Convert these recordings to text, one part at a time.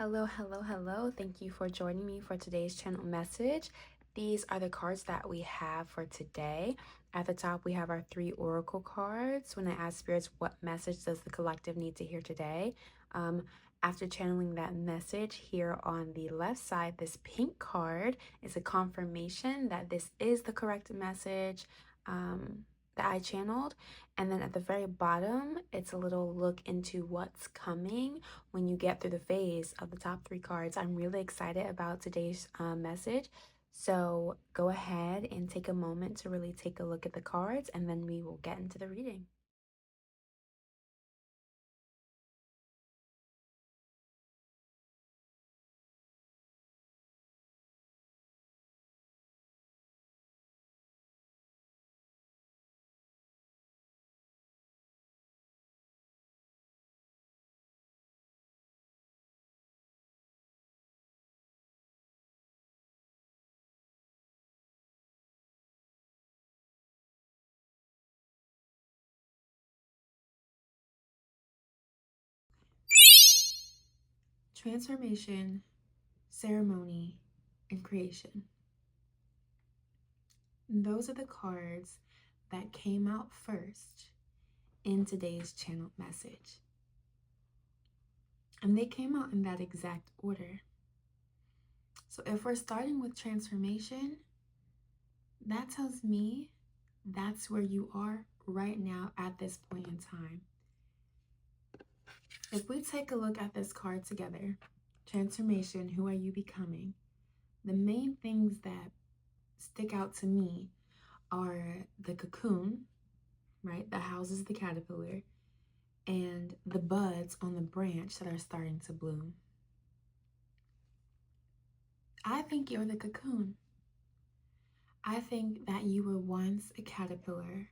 Hello. Thank you for joining me for today's channel message. These are the cards that we have for today. At the top, we have our 3 oracle cards. When I ask spirits, what message does the collective need to hear today? After channeling that message, here on the left side, this pink card is a confirmation that this is the correct message that I channeled. And then at the very bottom, it's a little look into what's coming when you get through the phase of the top 3 cards. I'm really excited about today's message. So go ahead and take a moment to really take a look at the cards, and then we will get into the reading. Transformation, ceremony, and creation. Those are the cards that came out first in today's channeled message. And they came out in that exact order. So if we're starting with transformation, that tells me that's where you are right now at this point in time. If we take a look at this card together, transformation, who are you becoming? The main things that stick out to me are the cocoon, right, that houses the caterpillar, and the buds on the branch that are starting to bloom. I think you're the cocoon. I think that you were once a caterpillar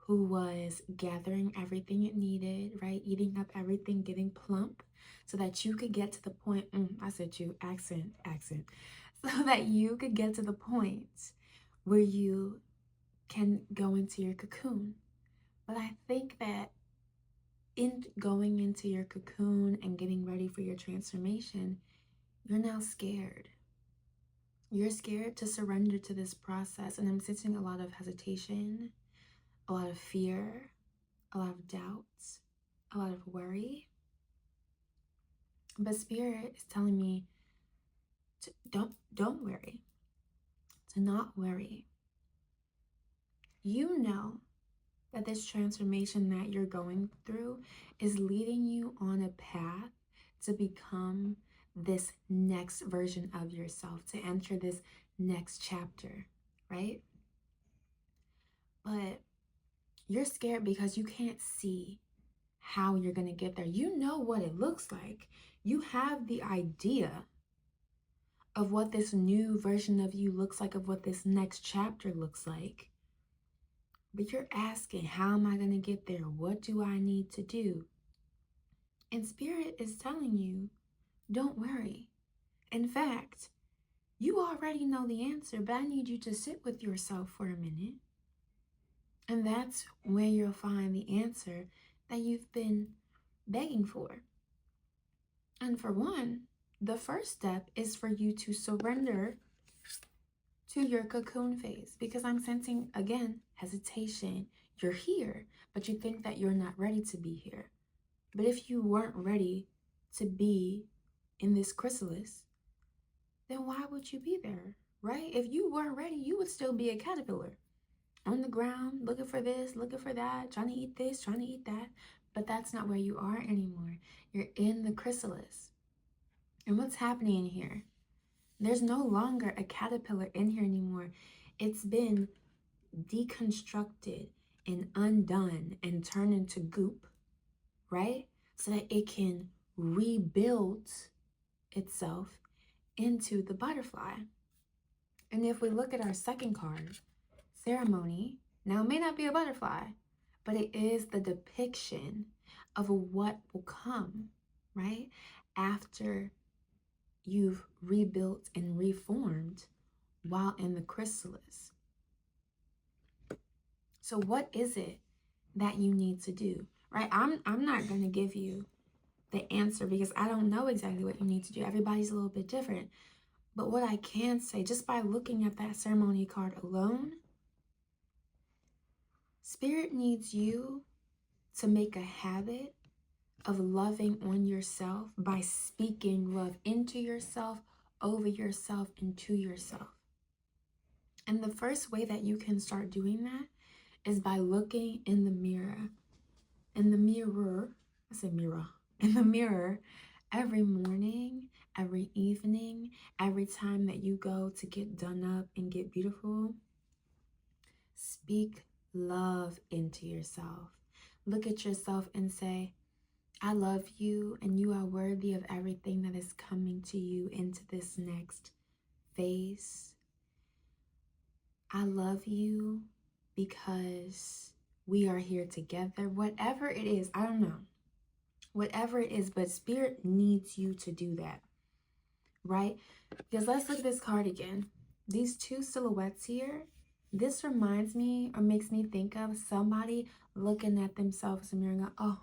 who was gathering everything it needed, right? Eating up everything, getting plump, so that you could get to the point, accent, so that you could get to the point where you can go into your cocoon. But I think that in going into your cocoon and getting ready for your transformation, you're now scared. You're scared to surrender to this process, and I'm sensing a lot of hesitation, a lot of fear, a lot of doubts, a lot of worry. But Spirit is telling me to don't worry, to not worry. You know that this transformation that you're going through is leading you on a path to become this next version of yourself, to enter this next chapter, right? But you're scared because you can't see how you're going to get there. You know what it looks like. You have the idea of what this new version of you looks like, of what this next chapter looks like. But you're asking, how am I going to get there? What do I need to do? And Spirit is telling you, don't worry. In fact, you already know the answer, but I need you to sit with yourself for a minute. And that's where you'll find the answer that you've been begging for. And for one, the first step is for you to surrender to your cocoon phase, because I'm sensing, again, hesitation. You're here, but you think that you're not ready to be here. But if you weren't ready to be in this chrysalis, then why would you be there, right? If you weren't ready, you would still be a caterpillar on the ground, looking for this, looking for that, trying to eat this, trying to eat that. But that's not where you are anymore. You're in the chrysalis. And what's happening here? There's no longer a caterpillar in here anymore. It's been deconstructed and undone and turned into goop, right? So that it can rebuild itself into the butterfly. And if we look at our second card, ceremony, now it may not be a butterfly, but it is the depiction of what will come, right? After you've rebuilt and reformed while in the chrysalis. So what is it that you need to do, right? I'm not going to give you the answer because I don't know exactly what you need to do. Everybody's a little bit different. But what I can say, just by looking at that ceremony card alone, Spirit needs you to make a habit of loving on yourself by speaking love into yourself, over yourself, and to yourself. And the first way that you can start doing that is by looking in the mirror. In the mirror, I said mirror. In the mirror every morning, every evening, every time that you go to get done up and get beautiful. Speak love into yourself. Look at yourself and say, I love you and you are worthy of everything that is coming to you into this next phase. I love you because we are here together. Whatever it is, I don't know. Whatever it is, but Spirit needs you to do that, right? Because let's look at this card again. These two silhouettes here, this reminds me or makes me think of somebody looking at themselves in the mirror and going, oh,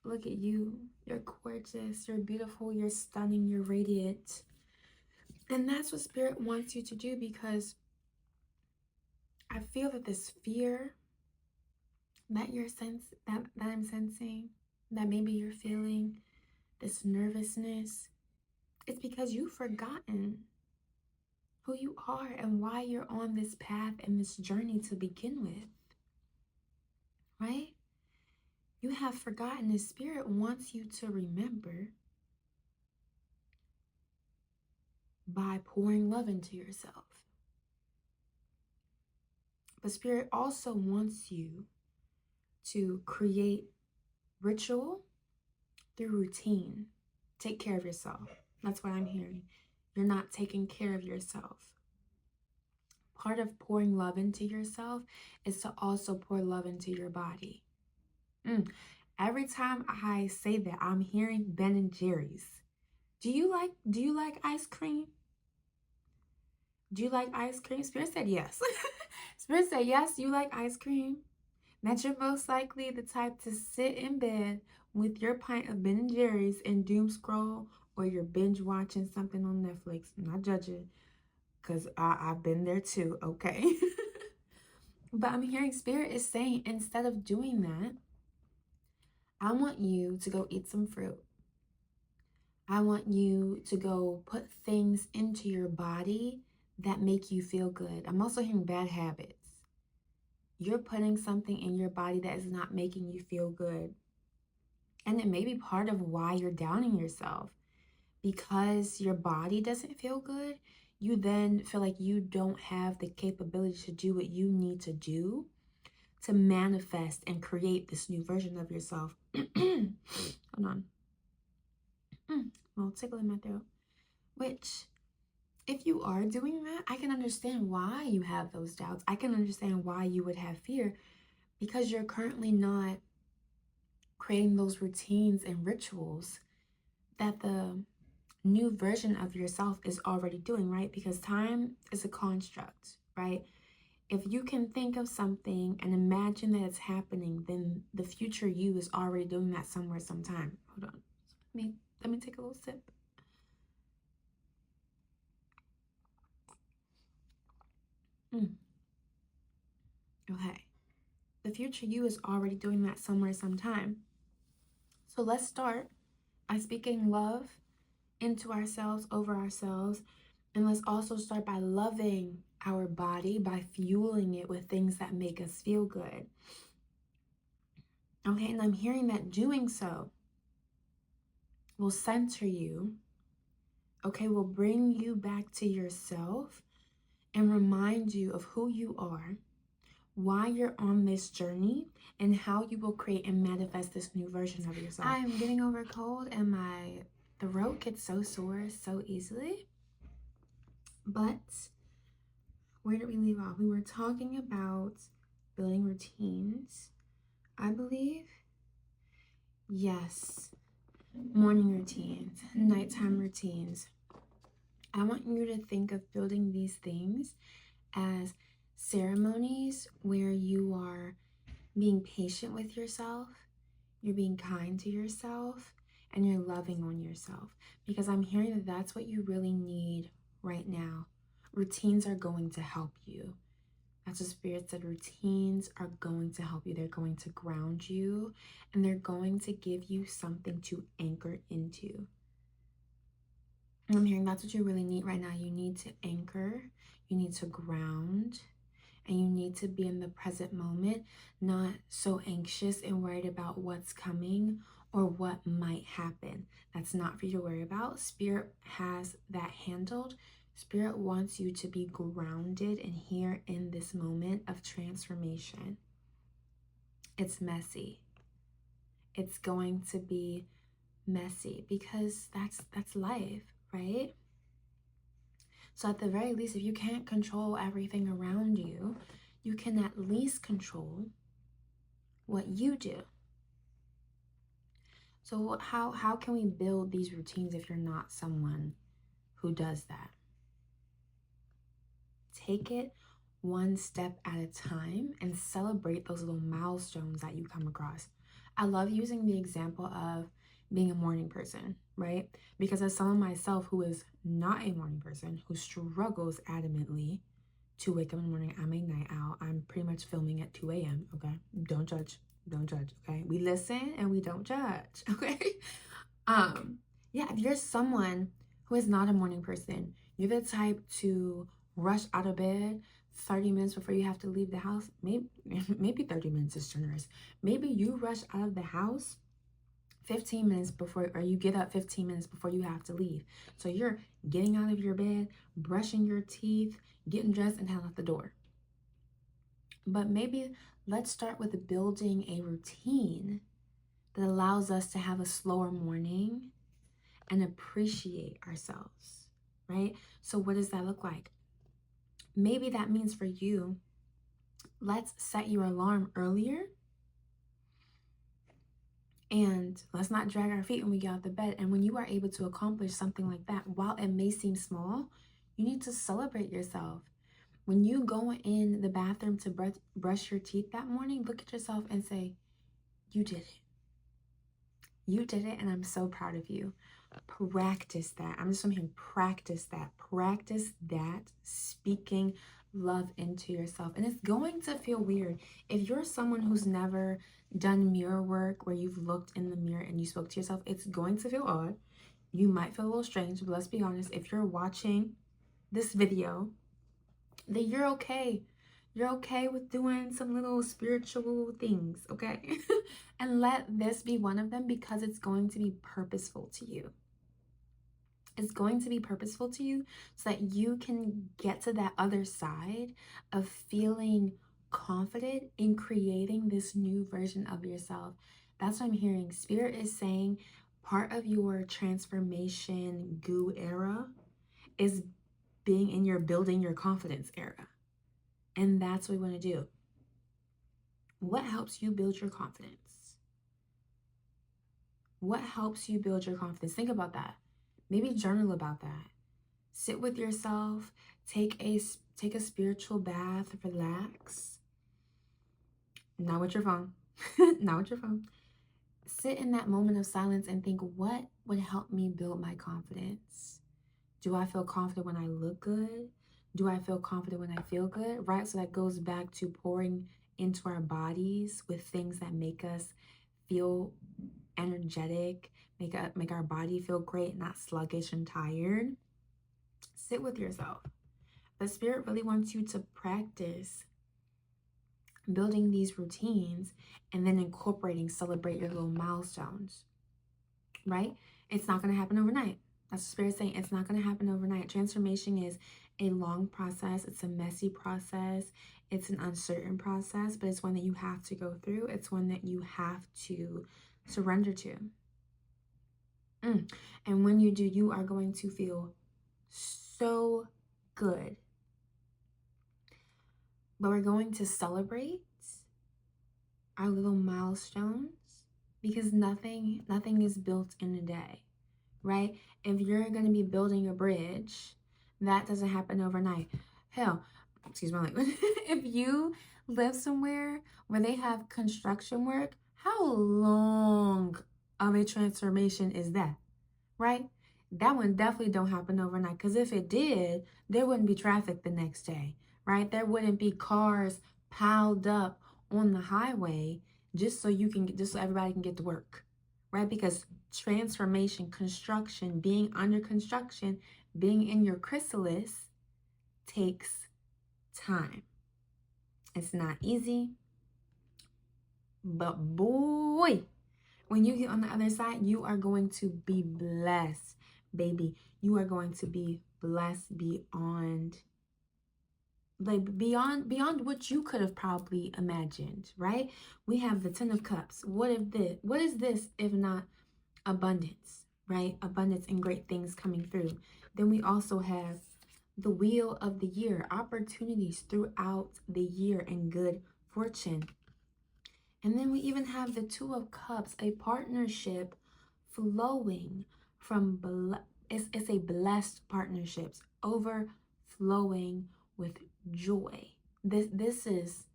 look at you. You're gorgeous. You're beautiful. You're stunning. You're radiant. And that's what Spirit wants you to do, because I feel that this fear that I'm sensing, that maybe you're feeling, this nervousness, it's because you've forgotten who you are and why you're on this path and this journey to begin with, right? You have forgotten. The Spirit wants you to remember by pouring love into yourself. But Spirit also wants you to create ritual through routine. Take care of yourself. That's what I'm hearing. You're not taking care of yourself. Part of pouring love into yourself is to also pour love into your body. Every time I say that, I'm hearing Ben and Jerry's. Do you like ice cream? Do you like ice cream? Spirit said yes. Spirit said yes, you like ice cream. That you're most likely the type to sit in bed with your pint of Ben and Jerry's and doom scroll, or you're binge watching something on Netflix. I'm not judging, because I've been there too, okay? But I'm hearing Spirit is saying, instead of doing that, I want you to go eat some fruit. I want you to go put things into your body that make you feel good. I'm also hearing bad habits. You're putting something in your body that is not making you feel good. And it may be part of why you're downing yourself. Because your body doesn't feel good, you then feel like you don't have the capability to do what you need to do to manifest and create this new version of yourself. Hold on. Well, tickle in my throat. Which, if you are doing that, I can understand why you have those doubts. I can understand why you would have fear, because you're currently not creating those routines and rituals that the new version of yourself is already doing, right? Because time is a construct, right? If you can think of something and imagine that it's happening, then the future you is already doing that somewhere, sometime. Hold on. Let me take a little sip. Okay. The future you is already doing that somewhere, sometime. So let's start by speaking love into ourselves, over ourselves. And let's also start by loving our body, by fueling it with things that make us feel good. Okay, and I'm hearing that doing so will center you, okay, will bring you back to yourself and remind you of who you are, why you're on this journey, and how you will create and manifest this new version of yourself. I'm getting over a cold and my throat gets so sore so easily. But where did we leave off? We were talking about building routines, I believe. Yes. Morning routines, nighttime routines. I want you to think of building these things as ceremonies where you are being patient with yourself, you're being kind to yourself, and you're loving on yourself, because I'm hearing that that's what you really need right now. Routines are going to help you. That's what Spirit said. Routines are going to help you. They're going to ground you, and they're going to give you something to anchor into. And I'm hearing that's what you really need right now. You need to anchor, you need to ground, and you need to be in the present moment, not so anxious and worried about what's coming or what might happen. That's not for you to worry about. Spirit has that handled. Spirit wants you to be grounded and here in this moment of transformation. It's messy. It's going to be messy because that's life, right? So at the very least, if you can't control everything around you, you can at least control what you do. So how can we build these routines if you're not someone who does that? Take it one step at a time and celebrate those little milestones that you come across. I love using the example of being a morning person, right? Because as someone myself who is not a morning person, who struggles adamantly to wake up in the morning, I'm a night owl. I'm pretty much filming at 2 a.m. Okay, don't judge, okay? We listen and we don't judge. Okay. Yeah, if you're someone who is not a morning person, you're the type to rush out of bed 30 minutes before you have to leave the house. Maybe 30 minutes is generous. Maybe you rush out of the house 15 minutes before, or you get up 15 minutes before you have to leave. So you're getting out of your bed, brushing your teeth, getting dressed, and heading out the door. But maybe let's start with building a routine that allows us to have a slower morning and appreciate ourselves, right? So what does that look like? Maybe that means for you, let's set your alarm earlier, and let's not drag our feet when we get out of bed. And when you are able to accomplish something like that, while it may seem small, you need to celebrate yourself. When you go in the bathroom to brush your teeth that morning, look at yourself and say, you did it. You did it, and I'm so proud of you. Practice that. I'm just saying, practice that. Practice that, speaking love into yourself. And it's going to feel weird. If you're someone who's never done mirror work where you've looked in the mirror and you spoke to yourself, it's going to feel odd. You might feel a little strange, but let's be honest. If you're watching this video, then you're okay. You're okay with doing some little spiritual things, okay? And let this be one of them, because it's going to be purposeful to you. It's going to be purposeful to you so that you can get to that other side of feeling confident in creating this new version of yourself. That's what I'm hearing. Spirit is saying part of your transformation goo era is being in your building your confidence era. And that's what we want to do. What helps you build your confidence? What helps you build your confidence? Think about that. Maybe journal about that. Sit with yourself. Take a spiritual bath. Relax. Not with your phone. Not with your phone. Sit in that moment of silence and think, what would help me build my confidence? Do I feel confident when I look good? Do I feel confident when I feel good? Right? So that goes back to pouring into our bodies with things that make us feel energetic, make our body feel great, not sluggish and tired. Sit with yourself. The Spirit really wants you to practice building these routines and then celebrate your little milestones, right? It's not going to happen overnight. That's the Spirit saying it's not going to happen overnight. Transformation is a long process. It's a messy process. It's an uncertain process, but it's one that you have to go through. It's one that you have to surrender to. And when you do, you are going to feel so good. But we're going to celebrate our little milestones, because nothing is built in a day, right? If you're going to be building a bridge, that doesn't happen overnight. Hell, excuse my language. If you live somewhere where they have construction work, how long of a transformation is that, right? That one definitely don't happen overnight, because if it did, there wouldn't be traffic the next day, right? There wouldn't be cars piled up on the highway just so everybody can get to work, right? Because transformation, construction, being under construction, being in your chrysalis takes time. It's not easy, but boy, when you get on the other side, you are going to be blessed, baby. You are going to be blessed beyond, like beyond what you could have probably imagined, right? We have the 10 of cups. What is this if not abundance, right? Abundance and great things coming through. Then we also have the wheel of the year, opportunities throughout the year and good fortune. And then we even have the 2 of cups, a partnership flowing from it's a blessed partnerships overflowing with joy. This is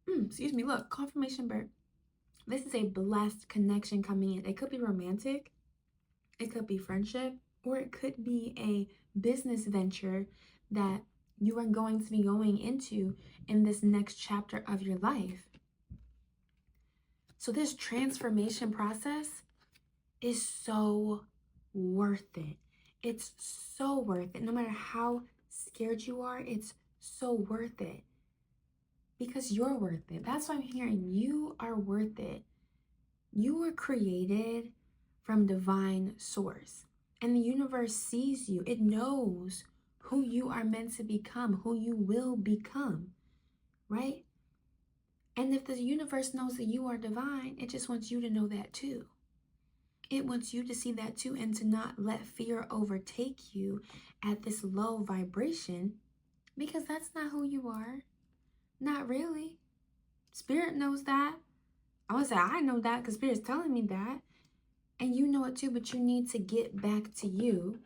excuse me, look, confirmation bird. This is a blessed connection coming in. It could be romantic, it could be friendship, or it could be a business venture that you are going to be going into in this next chapter of your life. So this transformation process is so worth it. It's so worth it. No matter how scared you are, it's so worth it. Because you're worth it. That's what I'm hearing. You are worth it. You were created from divine source. And the universe sees you. It knows who you are meant to become, who you will become, right? And if the universe knows that you are divine, it just wants you to know that too. It wants you to see that too, and to not let fear overtake you at this low vibration, because that's not who you are. Not really. Spirit knows that. I would say I know that because Spirit's telling me that. And you know it too, but you need to get back to you,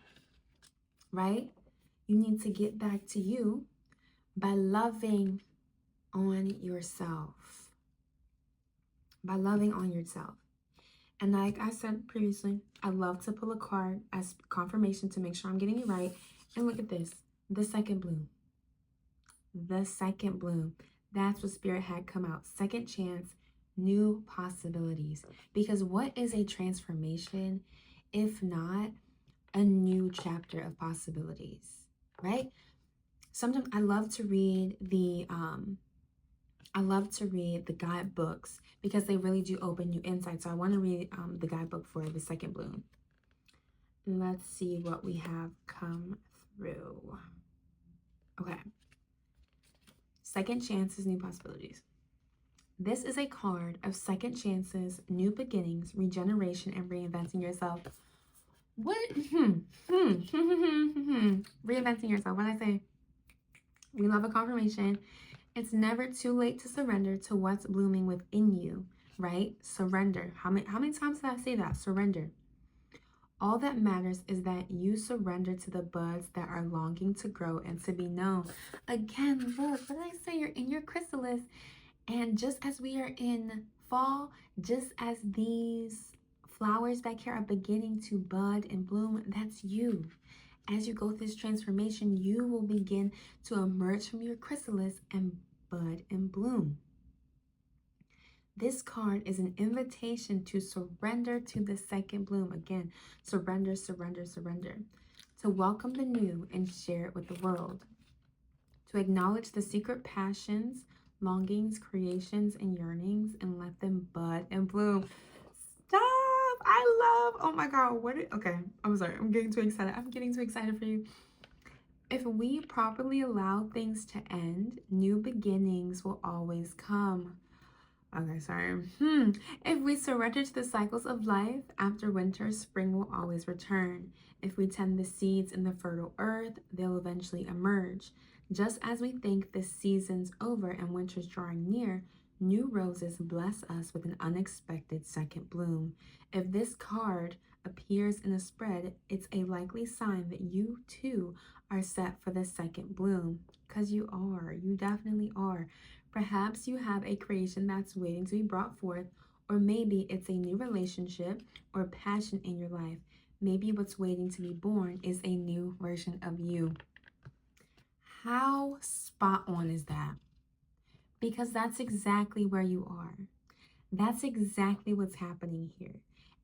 right? You need to get back to you by loving on yourself. By loving on yourself. And like I said previously, I love to pull a card as confirmation to make sure I'm getting it right. And look at this, the second bloom. The second bloom. That's what Spirit had come out. Second chance, new possibilities. Because what is a transformation if not a new chapter of possibilities, right? Sometimes I love to read the guidebooks because they really do open you insight. So I want to read the guidebook for the second bloom. Let's see what we have come through. Okay. Second chances, new possibilities. This is a card of second chances, new beginnings, regeneration, and reinventing yourself. What? Reinventing yourself. What did I say? We love a confirmation. It's never too late to surrender to what's blooming within you, right? Surrender. How many times did I say that? Surrender. All that matters is that you surrender to the buds that are longing to grow and to be known. Again, look, what did I say? You're in your chrysalis. And just as we are in fall, just as these flowers back here are beginning to bud and bloom, that's you. As you go through this transformation, you will begin to emerge from your chrysalis and bud and bloom. This card is an invitation to surrender to the second bloom. Again, surrender, surrender, surrender. To welcome the new and share it with the world. To acknowledge the secret passions, longings, creations, and yearnings, and let them bud and bloom. Stop! Oh my God, okay, I'm sorry, I'm getting too excited. I'm getting too excited for you. If we properly allow things to end, new beginnings will always come. Okay, sorry. If we surrender to the cycles of life, after winter, spring will always return. If we tend the seeds in the fertile earth, they'll eventually emerge. Just as we think the season's over and winter's drawing near, new roses bless us with an unexpected second bloom. If this card appears in a spread, it's a likely sign that you too are set for the second bloom. Because you are. You definitely are. Perhaps you have a creation that's waiting to be brought forth, Or maybe it's a new relationship or passion in your life. Maybe what's waiting to be born is a new version of you. How spot on is that? Because that's exactly where you are. That's exactly what's happening here.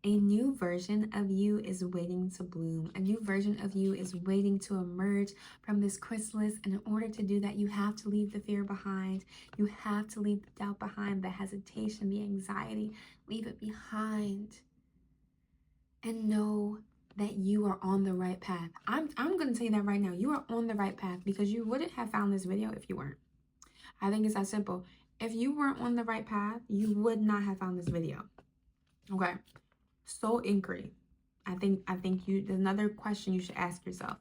A new version of you is waiting to bloom. A new version of you is waiting to emerge from this chrysalis. And in order to do that, you have to leave the fear behind. You have to leave the doubt behind, the hesitation, the anxiety. Leave it behind. And know that you are on the right path. I'm going to tell you that right now. You are on the right path, because you wouldn't have found this video if you weren't. I think it's that simple. If you weren't on the right path, you would not have found this video. Okay. Soul inquiry. I think there's another question you should ask yourself.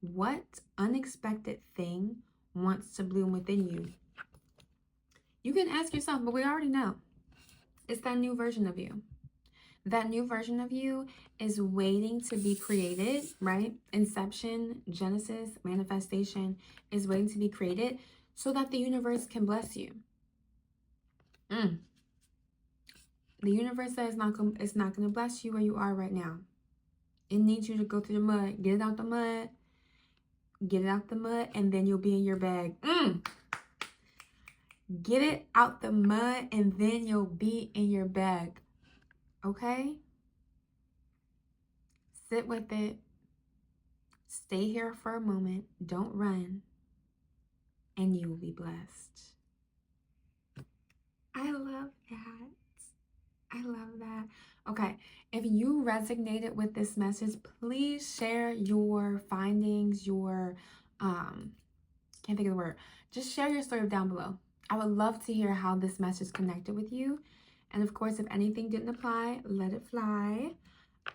What unexpected thing wants to bloom within you? You can ask yourself, but we already know. It's that new version of you. That new version of you is waiting to be created, right? Inception, Genesis, manifestation is waiting to be created so that the universe can bless you. The universe says it's not going to bless you where you are right now. It needs you to go through the mud. Get it out the mud. Get it out the mud, and then you'll be in your bag. Get it out the mud, and then you'll be in your bag. Okay? Sit with it. Stay here for a moment. Don't run. And you will be blessed. I love that. I love that. Okay, if you resonated with this message, please share your findings, your, can't think of the word. Just share your story down below. I would love to hear how this message connected with you. And of course, if anything didn't apply, let it fly.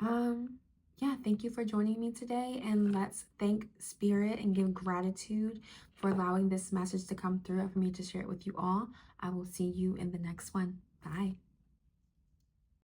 Yeah, thank you for joining me today. And let's thank Spirit and give gratitude for allowing this message to come through and for me to share it with you all. I will see you in the next one. Bye.